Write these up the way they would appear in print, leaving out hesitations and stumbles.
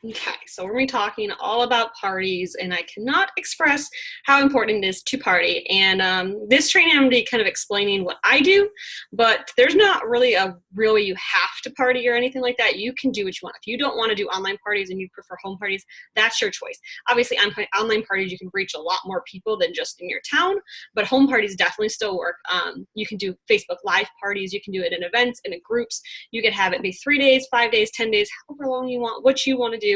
Okay, so we're going to be talking all about parties, and I cannot express how important it is to party. And this training, I'm going to be kind of explaining what I do, but there's not really a real way you have to party or anything like that. You can do what you want. If you don't want to do online parties and you prefer home parties, that's your choice. Obviously, on online parties, you can reach a lot more people than just in your town, but home parties definitely still work. You can do Facebook Live parties. You can do it in events and in groups. You could have it be 3 days, 5 days, 10 days, however long you want, what you want to do.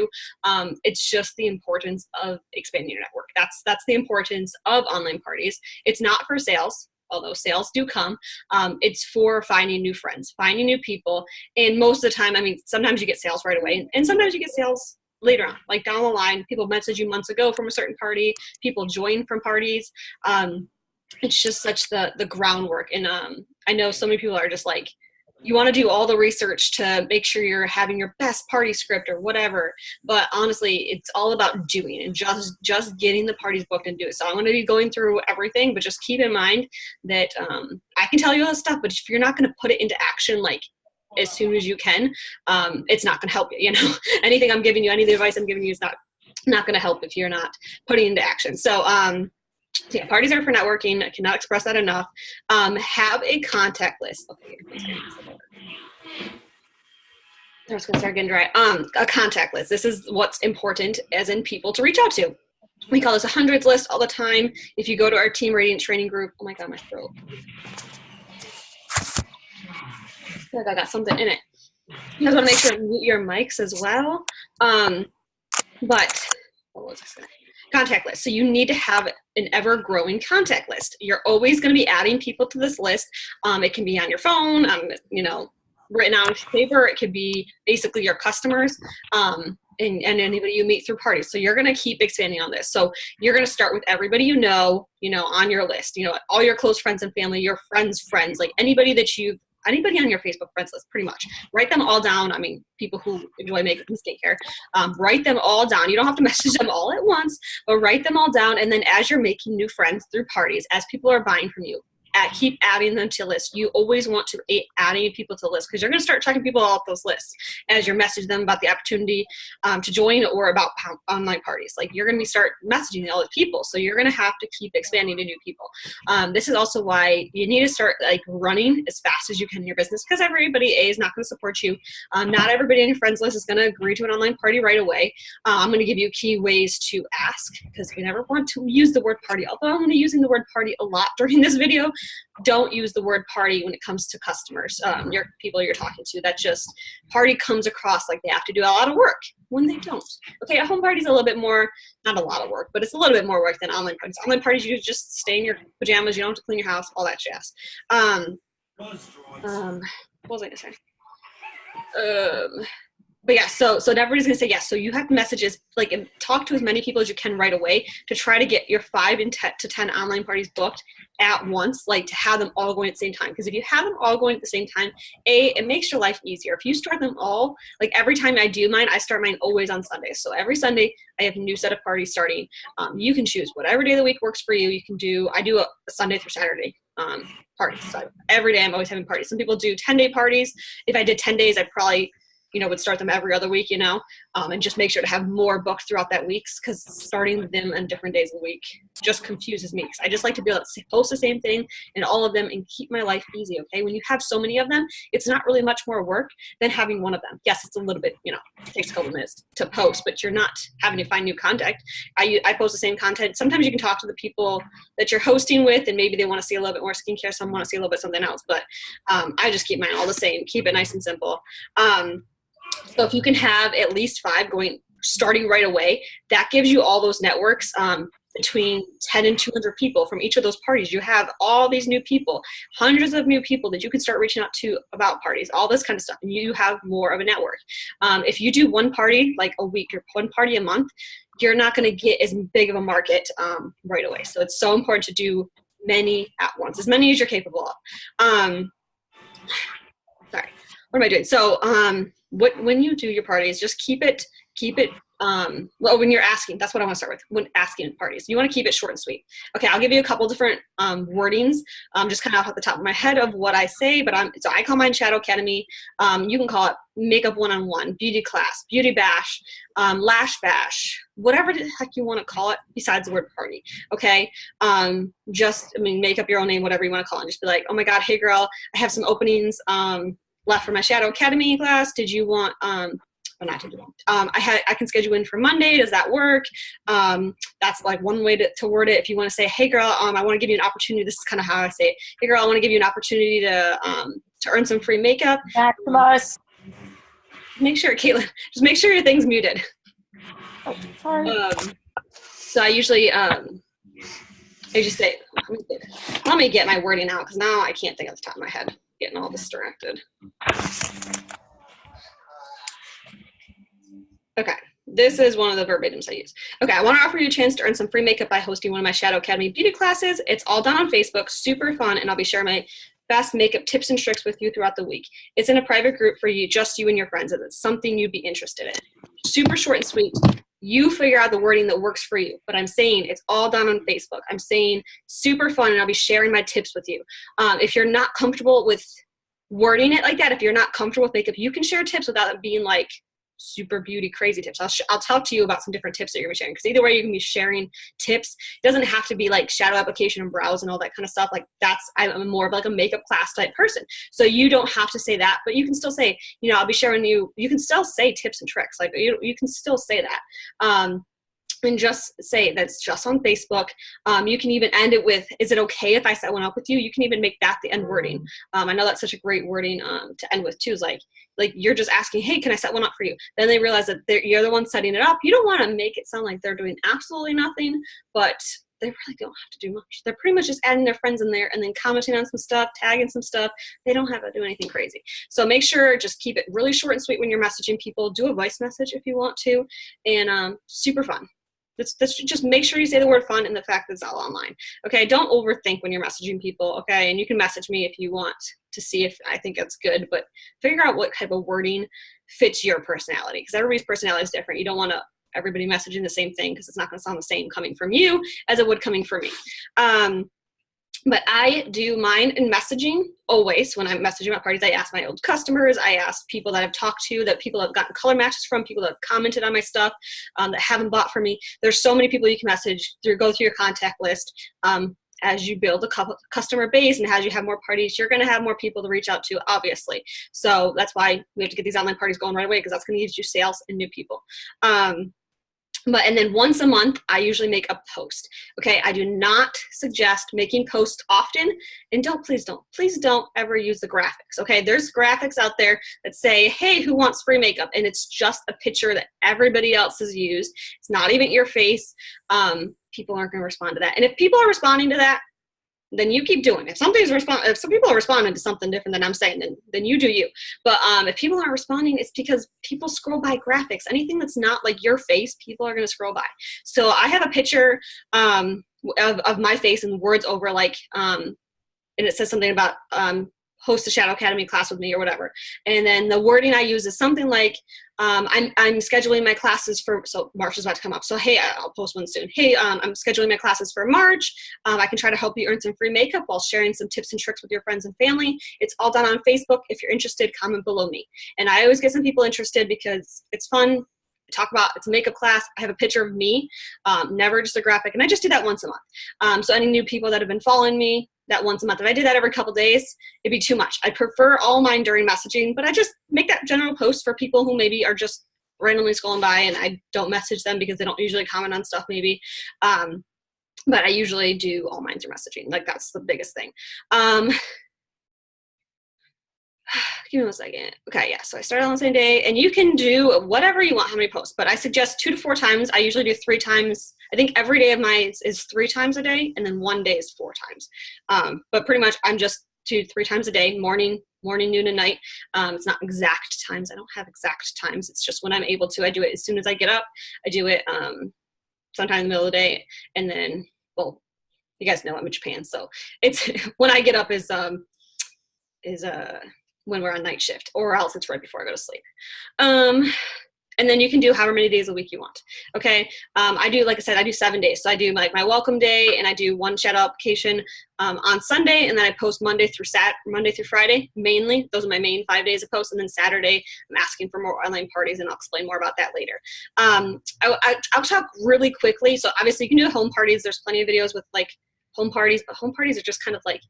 It's just the importance of expanding your network. That's the importance of online parties. It's not for sales, although sales do come. It's for finding new friends, finding new people. And most of the time, I mean, sometimes you get sales right away, and sometimes you get sales later on, like down the line. People message you months ago from a certain party. People join from parties. It's just such the groundwork. And I know so many people are just like, you want to do all the research to make sure you're having your best party script or whatever. But honestly, it's all about doing and just getting the parties booked and do it. So I'm going to be going through everything, but just keep in mind that I can tell you all this stuff, but if you're not going to put it into action, like as soon as you can, it's not going to help you. You know, anything I'm giving you, any of the advice I'm giving you is not going to help if you're not putting it into action. So, yeah, parties are for networking. I cannot express that enough. Have a contact list. Okay, I was going to start getting dry. A contact list. This is what's important, as in people to reach out to. We call this a hundreds list all the time. If you go to our Team Radiant training group, oh my God, my throat. I feel like I got something in it. You guys want to make sure to mute your mics as well. But what was I saying? Contact list. So you need to have an ever-growing contact list. You're always going to be adding people to this list. It can be on your phone, written out on paper. It could be basically your customers and anybody you meet through parties. So you're going to keep expanding on this. So you're going to start with everybody you know, on your list. All your close friends and family, your friends' friends, like anybody on your Facebook friends list, pretty much. Write them all down. I mean, people who enjoy makeup and skincare, write them all down. You don't have to message them all at once, but write them all down. And then as you're making new friends through parties, as people are buying from you, keep adding them to lists. You always want to adding people to lists because you're going to start checking people off those lists as you message them about the opportunity to join or about online parties. Like you're going to start messaging all the people, so you're going to have to keep expanding to new people. This is also why you need to start like running as fast as you can in your business because everybody is not going to support you. Not everybody on your friends list is going to agree to an online party right away. I'm going to give you key ways to ask because we never want to use the word party. Although I'm going to be using the word party a lot during this video. Don't use the word party when it comes to customers, your people you're talking to. That just party comes across like they have to do a lot of work when they don't. Okay, a home party is a little bit more, not a lot of work, but it's a little bit more work than online parties. Online parties, you just stay in your pajamas, you don't have to clean your house, all that jazz. What was I gonna say? But yeah, so everybody's gonna say yes. So you have messages like and talk to as many people as you can right away to try to get your 5 to 10 online parties booked at once, like to have them all going at the same time. Because if you have them all going at the same time, it makes your life easier. If you start them all, like every time I do mine, I start mine always on Sundays. So every Sunday I have a new set of parties starting. You can choose whatever day of the week works for you. I do a Sunday through Saturday parties. So every day I'm always having parties. Some people do 10-day parties. If I did 10 days, I'd probably would start them every other week, and just make sure to have more booked throughout that week because starting them on different days of the week just confuses me. I just like to be able to post the same thing in all of them and keep my life easy, okay? When you have so many of them, it's not really much more work than having one of them. Yes, it's a little bit, it takes a couple minutes to post, but you're not having to find new contact. I post the same content. Sometimes you can talk to the people that you're hosting with and maybe they want to see a little bit more skincare, some want to see a little bit something else, but I just keep mine all the same, keep it nice and simple. So if you can have at least 5 starting right away, that gives you all those networks between 10 and 200 people from each of those parties. You have all these new people, hundreds of new people that you can start reaching out to about parties, all this kind of stuff, and you have more of a network. If you do one party like a week or one party a month, you're not going to get as big of a market right away. So it's so important to do many at once, as many as you're capable of. Sorry, what am I doing? So when you do your parties, just keep it well, when you're asking, that's what I want to start with, when asking at parties. You want to keep it short and sweet. Okay, I'll give you a couple different wordings, just kind of off the top of my head of what I say, but so I call mine Shadow Academy. You can call it Makeup 1-on-1, Beauty Class, Beauty Bash, Lash Bash, whatever the heck you want to call it besides the word party, okay? Make up your own name, whatever you want to call it. Just be like, oh my God, hey girl, I have some openings left for my Shadow Academy class. Did you want, I can schedule in for Monday. Does that work? That's like one way to word it. If you want to say, hey girl, I want to give you an opportunity. This is kind of how I say it. Hey girl, I want to give you an opportunity to earn some free makeup. Maximus. Make sure, Caitlin, just make sure your thing's muted. Oh, sorry. So I usually, I just say, let me get my wording out because now I can't think off the top of my head. Getting all distracted. Okay, this is one of the verbatims I use. Okay, I want to offer you a chance to earn some free makeup by hosting one of my Shadow Academy beauty classes. It's all done on Facebook, super fun, and I'll be sharing my best makeup tips and tricks with you throughout the week. It's in a private group for you, just you and your friends, if it's something you'd be interested in. Super short and sweet. You figure out the wording that works for you, but I'm saying it's all done on Facebook. I'm saying super fun, and I'll be sharing my tips with you. If you're not comfortable with wording it like that, if you're not comfortable with makeup, you can share tips without it being like super beauty crazy tips. I'll talk to you about some different tips that you're gonna be sharing, because either way you can be sharing tips. It doesn't have to be like shadow application and brows and all that kind of stuff. Like I'm more of like a makeup class type person, so you don't have to say that, but you can still say, I'll be sharing you can still say tips and tricks. Like you can still say that. And just say that's just on Facebook. You can even end it with, is it okay if I set one up with you? You can even make that the end wording. I know that's such a great wording to end with too, is like you're just asking, hey, can I set one up for you? Then they realize that you're the one setting it up. You don't want to make it sound like they're doing absolutely nothing, but they really don't have to do much. They're pretty much just adding their friends in there and then commenting on some stuff, tagging some stuff. They don't have to do anything crazy. So make sure, just keep it really short and sweet when you're messaging people. Do a voice message if you want to, and super fun. That's just make sure you say the word fun and the fact that it's all online. Okay, don't overthink when you're messaging people, okay? And you can message me if you want to see if I think it's good, but figure out what type of wording fits your personality, because everybody's personality is different. You don't want to everybody messaging the same thing, because it's not going to sound the same coming from you as it would coming from me. But I do mine in messaging always. When I'm messaging at parties, I ask my old customers, I ask people that I've talked to, that people have gotten color matches from, people that have commented on my stuff, that haven't bought from me. There's so many people you can message go through your contact list. As you build a customer base and as you have more parties, you're going to have more people to reach out to, obviously. So that's why we have to get these online parties going right away, because that's going to give you sales and new people. And then once a month, I usually make a post. Okay, I do not suggest making posts often, and please don't ever use the graphics. Okay, there's graphics out there that say, hey, who wants free makeup? And it's just a picture that everybody else has used. It's not even your face. People aren't going to respond to that. And if people are responding to that, then you keep doing it. If some people are responding to something different than I'm saying, then you do you. But if people aren't responding, it's because people scroll by graphics. Anything that's not like your face, people are going to scroll by. So I have a picture of my face and words over and it says something about host a Shadow Academy class with me or whatever. And then the wording I use is something like, I'm scheduling my classes so March is about to come up. So, hey, I'll post one soon. Hey, I'm scheduling my classes for March. I can try to help you earn some free makeup while sharing some tips and tricks with your friends and family. It's all done on Facebook. If you're interested, comment below me. And I always get some people interested because it's fun. Talk about it's a makeup class. I have a picture of me, never just a graphic, and I just do that once a month. So any new people that have been following me, that once a month. If I did that every couple days, it'd be too much. I prefer all mine during messaging, but I just make that general post for people who maybe are just randomly scrolling by, and I don't message them because they don't usually comment on stuff maybe. But I usually do all mine through messaging. Like that's the biggest thing. Give me 1 second. Okay, yeah, so I started on the same day, and you can do whatever you want, how many posts, but I suggest 2 to 4 times. I usually do 3 times. I think every day of mine is 3 times a day, and then one day is 4 times. But pretty much I'm just 2 to 3 times a day, morning, noon, and night. It's not exact times. I don't have exact times. It's just when I'm able to. I do it as soon as I get up. I do it sometime in the middle of the day, and then, well, you guys know I'm in Japan, so it's when I get up is when we're on night shift, or else it's right before I go to sleep. And then you can do however many days a week you want. Okay. I do, like I said, I do 7 days. So I do like my welcome day, and I do one shadow application on Sunday, and then I post Monday through Friday mainly. Those are my main 5 days of post. And then Saturday, I'm asking for more online parties, and I'll explain more about that later. I'll talk really quickly. So obviously you can do home parties. There's plenty of videos with like home parties, but home parties are just kind of like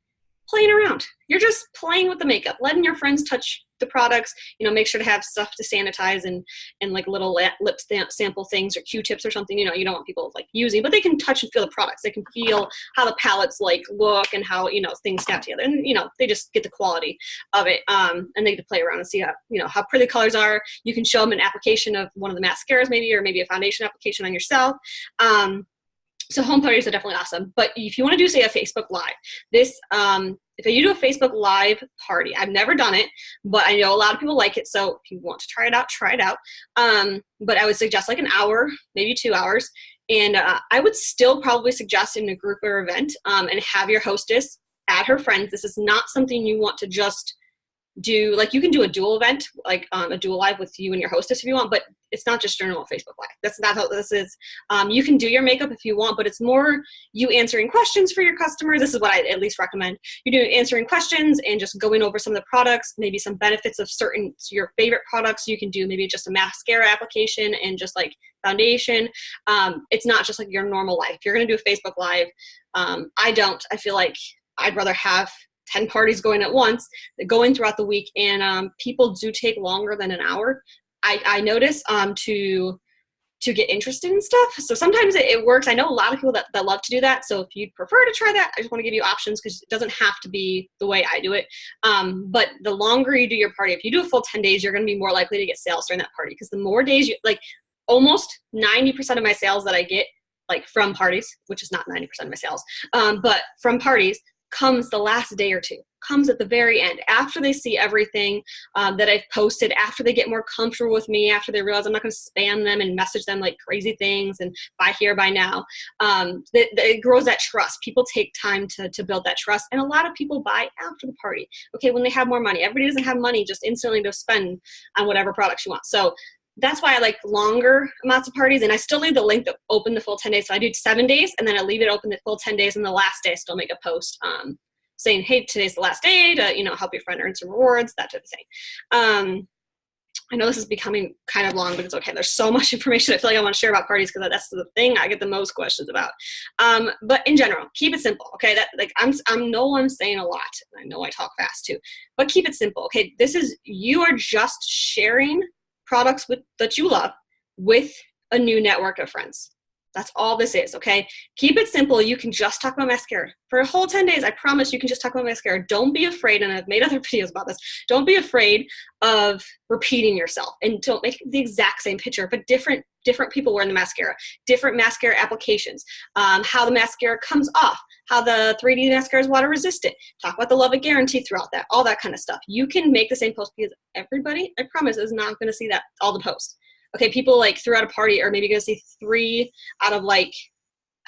playing around. You're just playing with the makeup, letting your friends touch the products, you know, make sure to have stuff to sanitize and like little lip sample things or Q-tips or something, you know, you don't want people like using, but they can touch and feel the products. They can feel how the palettes like look and how, you know, things snap together, and, you know, they just get the quality of it. And they get to play around and see how, you know, how pretty the colors are. You can show them an application of one of the mascaras maybe, or maybe a foundation application on yourself. So home parties are definitely awesome. But if you want to do, say, a Facebook Live, this, if you do a Facebook Live party, I've never done it, but I know a lot of people like it. So if you want to try it out, try it out. But I would suggest like an hour, maybe 2 hours. And I would still probably suggest in a group or event, and have your hostess add her friends. This is not something you want to just do. Like, you can do a dual event, like a dual live with you and your hostess if you want, but it's not just your normal Facebook Live. That's not how this is. You can do your makeup if you want, but it's more you answering questions for your customers. This is what I at least recommend. You do answering questions and just going over some of the products, maybe some benefits of certain your favorite products. You can do maybe just a mascara application and just like foundation. It's not just like your normal life. You're going to do a Facebook Live. I feel like I'd rather have 10 parties going at once, going throughout the week, and people do take longer than an hour. I notice to get interested in stuff. So sometimes it works. I know a lot of people that love to do that. So if you'd prefer to try that, I just want to give you options, because it doesn't have to be the way I do it. But the longer you do your party, if you do a full 10 days, you're going to be more likely to get sales during that party, because the more days you, like almost 90% of my sales that I get like from parties, which is not 90% of my sales, but from parties, comes the last day or two, comes at the very end, after they see everything that I've posted, after they get more comfortable with me, after they realize I'm not going to spam them and message them like crazy things and buy here, buy now. It grows that trust. People take time to build that trust, and a lot of people buy after the party. Okay, when they have more money. Everybody doesn't have money just instantly to spend on whatever products you want. So that's why I like longer amounts of parties, and I still leave the link open the full 10 days. So I do 7 days, and then I leave it open the full 10 days, and the last day I still make a post saying, hey, today's the last day to, you know, help your friend earn some rewards, that type of thing. I know this is becoming kind of long, but it's okay. There's so much information I feel like I want to share about parties, because that's the thing I get the most questions about. But in general, keep it simple, okay? That like I'm saying a lot. I know I talk fast too, but keep it simple, okay? You are just sharing products that you love with a new network of friends. That's all this is, okay? Keep it simple. You can just talk about mascara. For a whole 10 days, I promise you can just talk about mascara. Don't be afraid, and I've made other videos about this, don't be afraid of repeating yourself, and don't make the exact same picture, but different people wearing the mascara, different mascara applications, how the mascara comes off, how the 3D mascara is water resistant, talk about the Love It guarantee throughout that, all that kind of stuff. You can make the same post, because everybody, I promise, is not going to see that, all the posts. Okay, people like throughout a party are maybe going to see 3 out of like,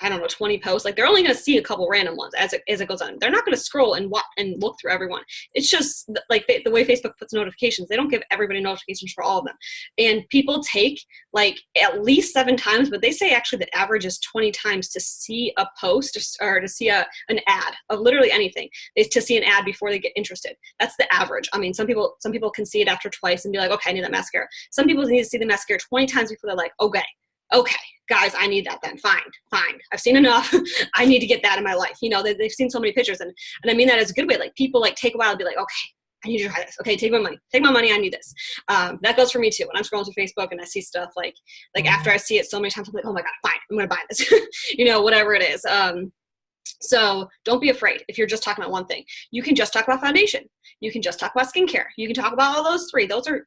I don't know, 20 posts. Like, they're only going to see a couple random ones as it goes on. They're not going to scroll and look through everyone. It's just like the way Facebook puts notifications. They don't give everybody notifications for all of them. And people take like at least 7 times, but they say actually the average is 20 times to see a post or to see an ad of literally anything, is to see an ad before they get interested. That's the average. I mean, some people can see it after twice and be like, okay, I need that mascara. Some people need to see the mascara 20 times before they're like, okay, guys, I need that then. Fine. I've seen enough. I need to get that in my life. You know, they've seen so many pictures, and I mean that as a good way. Like, people like take a while to be like, okay, I need to try this. Okay, take my money. I need this. That goes for me too. When I'm scrolling through Facebook and I see stuff like after I see it so many times, I'm like, oh my God, fine, I'm going to buy this, you know, whatever it is. So don't be afraid. If you're just talking about one thing, you can just talk about foundation. You can just talk about skincare. You can talk about all those 3. Those are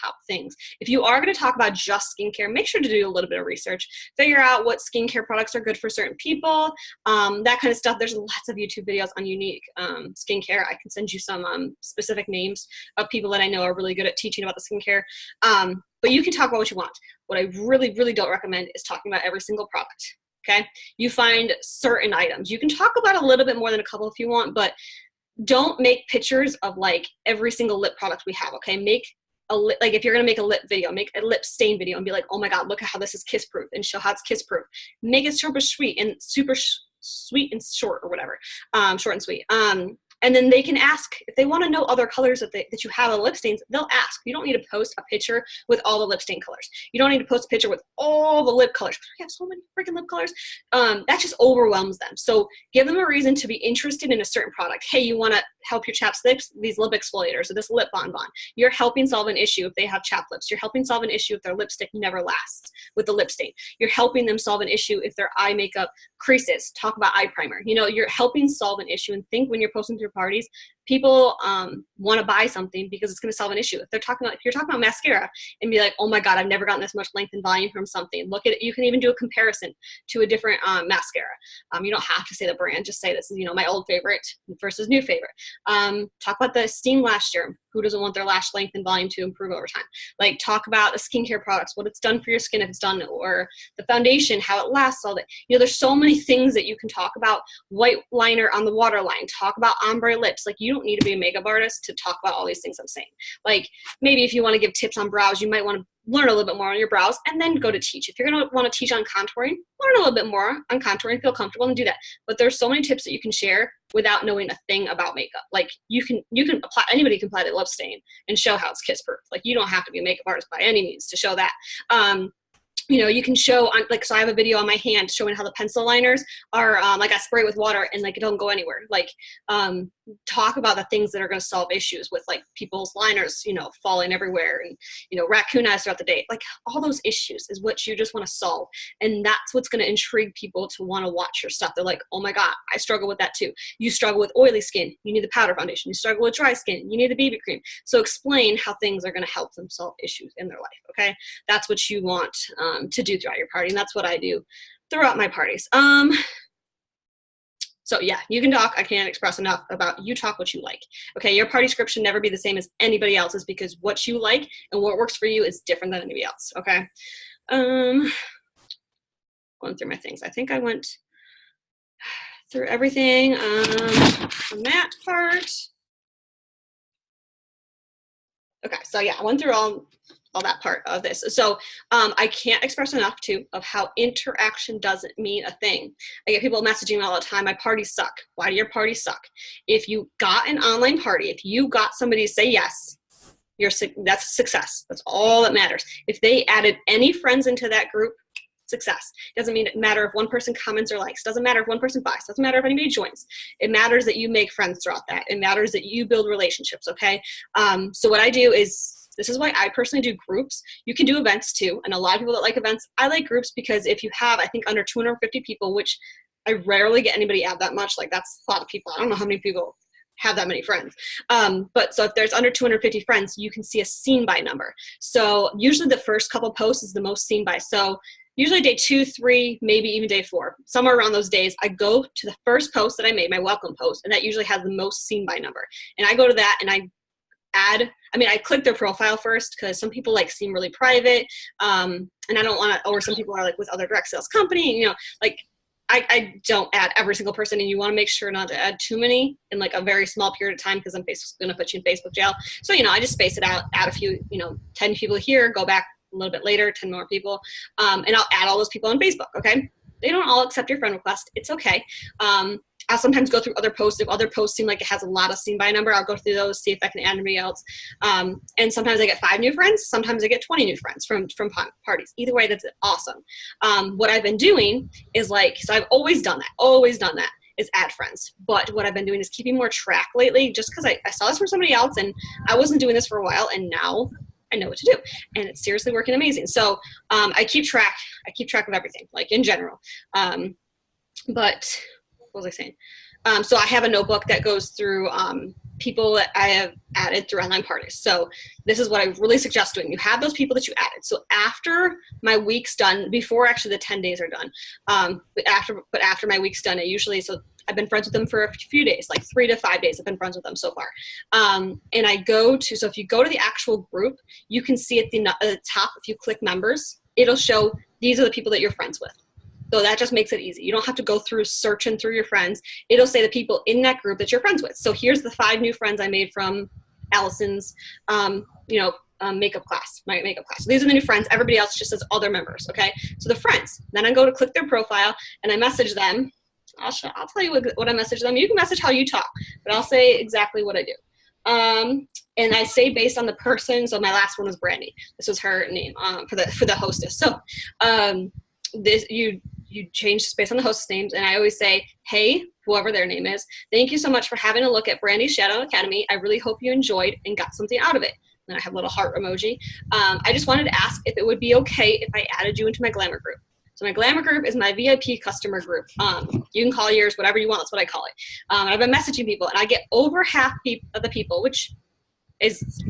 top things. If you are going to talk about just skincare, make sure to do a little bit of research. Figure out what skincare products are good for certain people, that kind of stuff. There's lots of YouTube videos on unique skincare. I can send you some specific names of people that I know are really good at teaching about the skincare. But you can talk about what you want. What I really, really don't recommend is talking about every single product. Okay? You find certain items. You can talk about a little bit more than a couple if you want, but don't make pictures of like every single lip product we have, okay? Make a lip, like if you're gonna make a lip video, make a lip stain video and be like, oh my God, look at how this is kiss proof, and show how it's kiss proof. Make it super sweet and sweet and short, or whatever, short and sweet. And then they can ask if they want to know other colors that you have on lip stains. They'll ask. You don't need to post a picture with all the lip stain colors. You don't need to post a picture with all the lip colors. We have so many freaking lip colors. That just overwhelms them. So give them a reason to be interested in a certain product. Hey, you want to help your chapped lips? These lip exfoliators or this lip bonbon. You're helping solve an issue if they have chapped lips. You're helping solve an issue if their lipstick never lasts with the lip stain. You're helping them solve an issue if their eye makeup creases. Talk about eye primer. You know, you're helping solve an issue. And think when you're posting to your parties, people want to buy something because it's going to solve an issue. If you're talking about mascara and be like, oh my God, I've never gotten this much length and volume from something. Look at it. You can even do a comparison to a different mascara. You don't have to say the brand. Just say this is, you know, my old favorite versus new favorite. Talk about the Steam Lash Serum. Who doesn't want their lash length and volume to improve over time? Like, talk about the skincare products, what it's done for your skin if it's done, or the foundation, how it lasts, all that. You know, there's so many things that you can talk about. White liner on the waterline. Talk about ombre lips. Like, you don't need to be a makeup artist to talk about all these things I'm saying. Like, maybe if you want to give tips on brows, you might want to learn a little bit more on your brows and then go to teach. If you're going to want to teach on contouring, learn a little bit more on contouring, feel comfortable and do that. But there's so many tips that you can share without knowing a thing about makeup. Like, you can apply, anybody can apply the lip stain and show how it's kiss proof. Like, you don't have to be a makeup artist by any means to show that. You know, you can show on, like, so I have a video on my hand showing how the pencil liners are, like, I spray it with water and like it don't go anywhere. Like, talk about the things that are going to solve issues with like people's liners, you know, falling everywhere and, you know, raccoon eyes throughout the day. Like, all those issues is what you just want to solve. And that's what's going to intrigue people to want to watch your stuff. They're like, oh my God, I struggle with that too. You struggle with oily skin, you need the powder foundation. You struggle with dry skin, you need the BB cream. So explain how things are going to help them solve issues in their life. Okay. That's what you want to do throughout your party. And that's what I do throughout my parties. So yeah, you can talk. I can't express enough about you talk what you like. Okay, your party script should never be the same as anybody else's because what you like and what works for you is different than anybody else. Okay. Going through my things. I think I went through everything on that part. Okay, so yeah, I went through all that part of this. So I can't express enough too of how interaction doesn't mean a thing. I get people messaging me all the time, my parties suck. Why do your parties suck? If you got an online party, if you got somebody to say yes, that's success. That's all that matters. If they added any friends into that group, success. Doesn't matter if one person comments or likes. Doesn't matter if one person buys. Doesn't matter if anybody joins. It matters that you make friends throughout that. It matters that you build relationships, okay? So what I do is, this is why I personally do groups. You can do events too. And a lot of people that like events, I like groups because if you have, I think, under 250 people, which I rarely get anybody add that much, like that's a lot of people. I don't know how many people have that many friends. But so if there's under 250 friends, you can see a seen by number. So usually the first couple posts is the most seen by. So usually day 2, 3, maybe even day 4, somewhere around those days, I go to the first post that I made, my welcome post, and that usually has the most seen by number. And I go to that and I click their profile first because some people like seem really private, and I don't want to, or some people are like with other direct sales company, you know, like I don't add every single person, and you want to make sure not to add too many in like a very small period of time because I'm going to put you in Facebook jail. So, you know, I just space it out, add a few, 10 people here, go back a little bit later, 10 more people, and I'll add all those people on Facebook, okay? They don't all accept your friend request. It's okay. I'll sometimes go through other posts. If other posts seem like it has a lot of seen by number, I'll go through those, see if I can add anybody else. And sometimes I get 5 new friends. Sometimes I get 20 new friends from parties. Either way, that's awesome. What I've been doing is so I've always done that, is add friends. But what I've been doing is keeping more track lately just because I saw this from somebody else and I wasn't doing this for a while, and now I know what to do, and it's seriously working amazing. So I keep track of everything, like in general. But what was I saying? So I have a notebook that goes through people that I have added through online parties. So this is what I really suggest doing. You have those people that you added. So after my week's done, before actually the 10 days are done, but after my week's done, so I've been friends with them for a few days, like 3 to 5 days. I've been friends with them so far. And so if you go to the actual group, you can see at the top, if you click members, it'll show these are the people that you're friends with. So that just makes it easy. You don't have to go through searching through your friends. It'll say the people in that group that you're friends with. So here's the 5 new friends I made from Allison's, makeup class, my makeup class. So these are the new friends. Everybody else just says other members, okay? So the friends. Then I go to click their profile and I message them. I'll tell you what I message them. You can message how you talk, but I'll say exactly what I do. And I say based on the person. So my last one was Brandy. This was her name for the hostess. So this you change this based on the hostess names, and I always say, hey, whoever their name is, thank you so much for having a look at Brandy's Shadow Academy. I really hope you enjoyed and got something out of it. And I have a little heart emoji. I just wanted to ask if it would be okay if I added you into my Glamour group. So my Glamour group is my VIP customer group. You can call yours whatever you want. That's what I call it. I've been messaging people, and I get over half of the people, which is,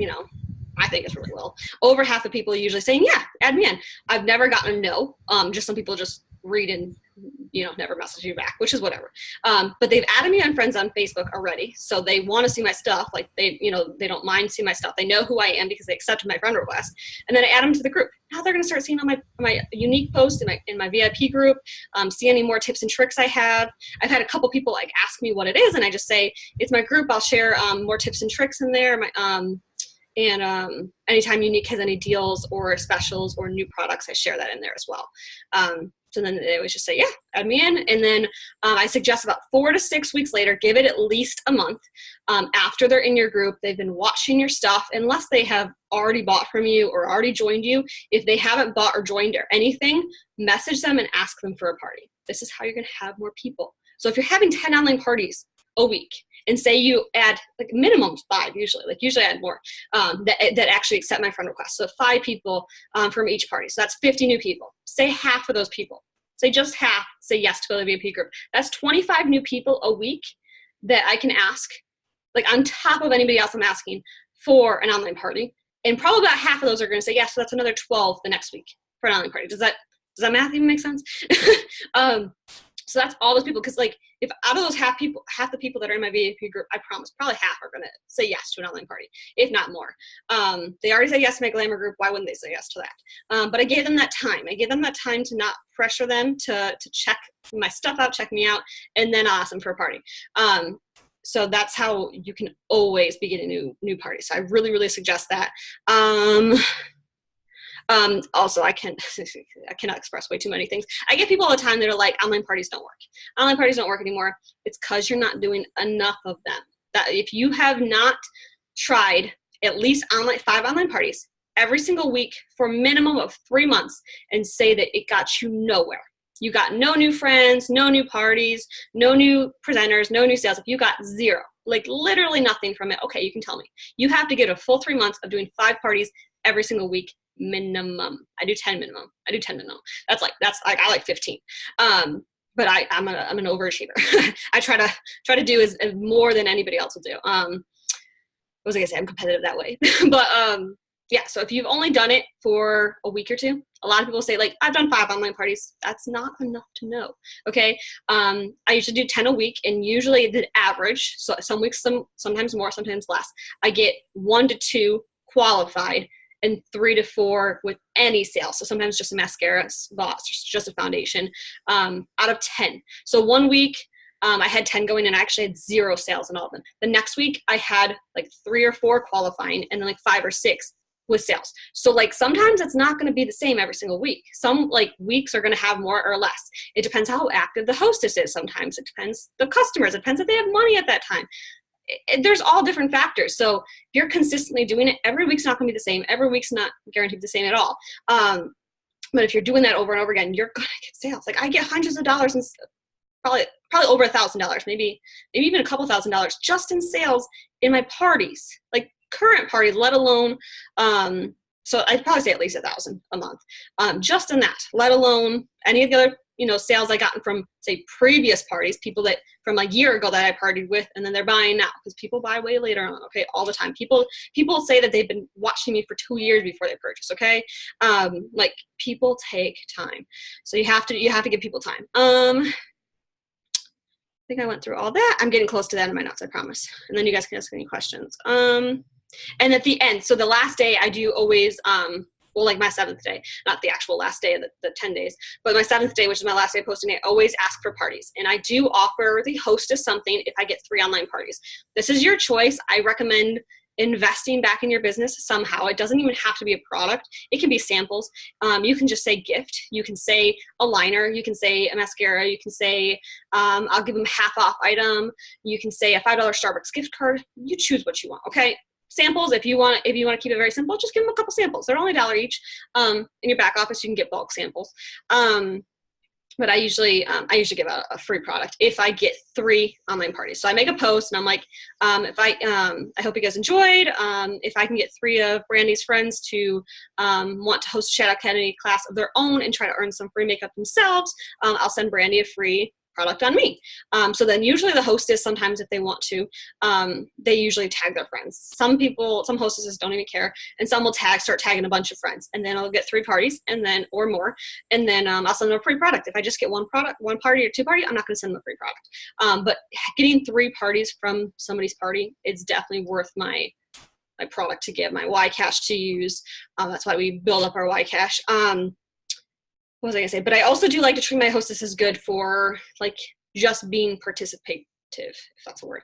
I think it's really low. Over half the people usually saying, yeah, add me in. I've never gotten a no. Just some people just read and, never message you back, which is whatever. But they've added me on friends on Facebook already. So they want to see my stuff. Like they don't mind seeing my stuff. They know who I am because they accepted my friend request. And then I add them to the group. Now they're going to start seeing all my unique posts in my VIP group, see any more tips and tricks I have. I've had a couple people ask me what it is, and I just say, it's my group. I'll share more tips and tricks in there. Anytime Unique has any deals or specials or new products, I share that in there as well. So then they always just say, yeah, add me in. And then I suggest about 4 to 6 weeks later, give it at least a month. After they're in your group, they've been watching your stuff, unless they have already bought from you or already joined you. If they haven't bought or joined or anything, message them and ask them for a party. This is how you're going to have more people. So if you're having 10 online parties a week, and say you add minimum 5 usually, usually I add more that actually accept my friend request. So 5 people from each party. So that's 50 new people. Say half of those people, say just half, say yes to go to the VIP group. That's 25 new people a week that I can ask, on top of anybody else I'm asking for an online party. And probably about half of those are going to say yes. So that's another 12 the next week for an online party. Does that math even make sense? So that's all those people, because if out of those half the people that are in my VIP group, I promise probably half are going to say yes to an online party, if not more. They already say yes to my Glamour group. Why wouldn't they say yes to that? But I gave them that time. I gave them that time to not pressure them to check my stuff out, check me out, and then I'll ask them for a party. So that's how you can always be getting new parties. So I really, really suggest that. Also, I cannot express way too many things. I get people all the time that are like, online parties don't work. Online parties don't work anymore. It's because you're not doing enough of them. That if you have not tried at least 5 online parties every single week for a minimum of 3 months and say that it got you nowhere. You got no new friends, no new parties, no new presenters, no new sales. If you got 0, literally nothing from it, okay, you can tell me. You have to get a full 3 months of doing 5 parties every single week. Minimum. I do 10 minimum. That's I like 15. But I'm an overachiever. I try to do as more than anybody else will do. What was I gonna say? I'm competitive that way. But yeah, so if you've only done it for a week or 2, a lot of people say I've done 5 online parties. That's not enough to know. Okay. I usually do 10 a week, and usually the average, so some weeks, sometimes more, sometimes less, I get 1 to 2 qualified and 3 to 4 with any sales. So sometimes just a mascara, gloss, just a foundation, out of 10. So 1 week, I had 10 going, and I actually had 0 sales in all of them. The next week I had 3 or 4 qualifying, and then 5 or 6 with sales. So sometimes it's not going to be the same every single week. Some weeks are going to have more or less. It depends how active the hostess is. Sometimes it depends the customers. It depends if they have money at that time. There's all different factors. So if you're consistently doing it, every week's not going to be the same. Every week's not guaranteed the same at all. But if you're doing that over and over again, you're going to get sales. I get hundreds of dollars and probably over $1,000, maybe even a couple $1,000 just in sales in my parties, current parties, let alone, so I'd probably say at least 1,000 a month, just in that, let alone any of the other, sales I gotten from, say, previous parties, people that from a year ago that I partied with, and then they're buying now, because people buy way later on, okay, all the time. People say that they've been watching me for 2 years before they purchase, okay? People take time. So you have to give people time. I think I went through all that. I'm getting close to that in my notes, I promise. And then you guys can ask any questions. And at the end, so the last day I do always well, like my 7th day, not the actual last day of the 10 days, but my 7th day, which is my last day posting, I always ask for parties. And I do offer the hostess something if I get 3 online parties. This is your choice. I recommend investing back in your business somehow. It doesn't even have to be a product. It can be samples. You can just say gift. You can say a liner. You can say a mascara. You can say I'll give them a half off item. You can say a $5 Starbucks gift card. You choose what you want. Okay. Samples. If you want to keep it very simple, just give them a couple samples. They're only $1 each. In your back office, you can get bulk samples. But I usually give out a free product if I get 3 online parties. So I make a post and I'm like, I hope you guys enjoyed. If I can get 3 of Brandy's friends to want to host a Shadow Academy class of their own and try to earn some free makeup themselves, I'll send Brandy a free product on me. So then usually the hostess, sometimes if they want to, they usually tag their friends. Some hostesses don't even care, and some will start tagging a bunch of friends, and then I'll get 3 parties or more, and then I'll send them a free product. If I just get 1 party or 2 party, I'm not going to send them a free product. But getting 3 parties from somebody's party, it's definitely worth my product to give, my YCash to use. That's why we build up our YCash. What was I gonna say? But I also do like to treat my hostesses good for like just being participative, if that's a word.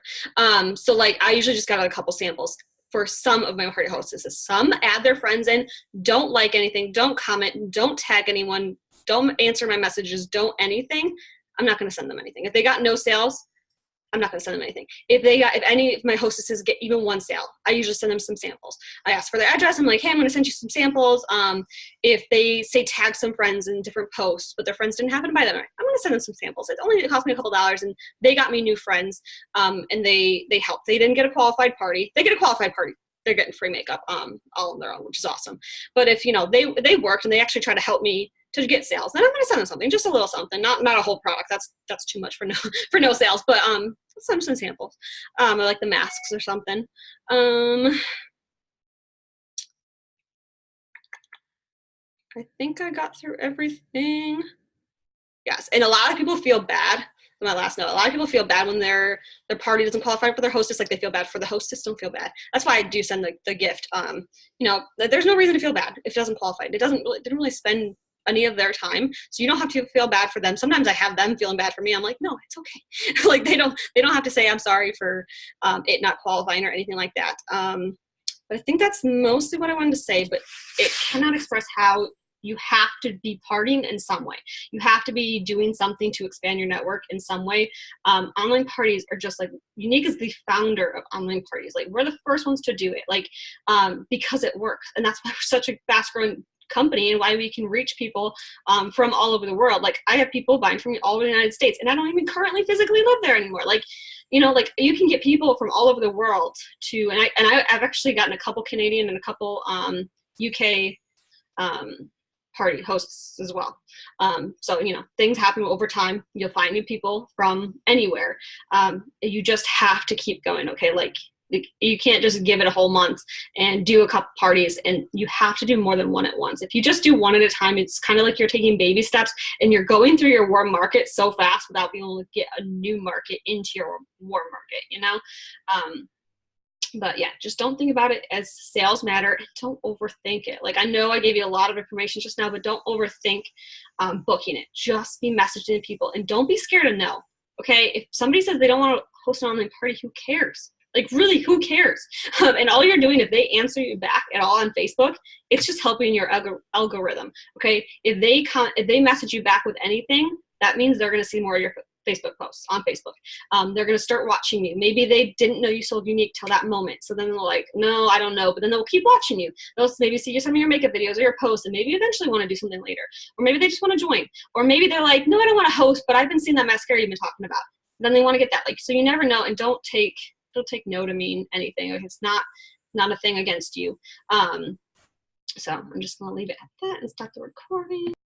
So like I usually just got a couple samples for some of my party hostesses. Some add their friends in, don't like anything, don't comment, don't tag anyone, don't answer my messages, don't anything. I'm not gonna send them anything. If they got no sales, I'm not going to send them anything. If any of my hostesses get even 1 sale, I usually send them some samples. I ask for their address. I'm like, hey, I'm going to send you some samples. If they say tag some friends in different posts, but their friends didn't happen to buy them, I'm going to send them some samples. It only cost me a couple dollars, and they got me new friends, and they helped. They didn't get a qualified party. They get a qualified party. They're getting free makeup all on their own, which is awesome. But if they worked and they actually try to help me to get sales, then I'm going to send them something, just a little something, not a whole product. That's too much for no sales, but some samples. I like the masks or something. I think I got through everything. Yes, and a lot of people feel bad. My last note, a lot of people feel bad when their party doesn't qualify for their hostess. Like they feel bad for the hostess. Don't feel bad. That's why I do send the gift. There's no reason to feel bad if it doesn't qualify. It didn't really spend any of their time, so you don't have to feel bad for them. Sometimes I have them feeling bad for me. I'm like, no, it's okay. Like they don't have to say I'm sorry for it not qualifying or anything like that. But I think that's mostly what I wanted to say. But it cannot express how you have to be partying in some way. You have to be doing something to expand your network in some way. Online parties are just like, Younique is the founder of online parties. Like we're the first ones to do it, like because it works, and that's why we're such a fast growing company and why we can reach people from all over the world. Like I have people buying from me all over the United States, and I don't even currently physically live there anymore. Like like you can get people from all over the world to, and I've actually gotten a couple Canadian and a couple UK party hosts as well. So things happen over time. You'll find new people from anywhere. You just have to keep going. Okay, like you can't just give it a whole month and do a couple parties, and you have to do more than 1 at once. If you just do 1 at a time, it's kind of like you're taking baby steps and you're going through your warm market so fast without being able to get a new market into your warm market, But yeah, just don't think about it as sales matter, and don't overthink it. Like I know I gave you a lot of information just now, but don't overthink booking it. Just be messaging people, and don't be scared of no. Okay, if somebody says they don't want to host an online party, who cares? Like really, who cares? And all you're doing, if they answer you back at all on Facebook, it's just helping your algorithm. Okay, if they message you back with anything, that means they're going to see more of your Facebook posts on Facebook. They're going to start watching you. Maybe they didn't know you sold Younique till that moment. So then they're like, no, I don't know. But then they'll keep watching you. They'll maybe see some of your makeup videos or your posts, and maybe eventually want to do something later. Or maybe they just want to join. Or maybe they're like, no, I don't want to host, but I've been seeing that mascara you've been talking about. Then they want to get that. Like, so you never know, and don't take no to mean anything. Like, it's not a thing against you. So I'm just going to leave it at that and stop the recording.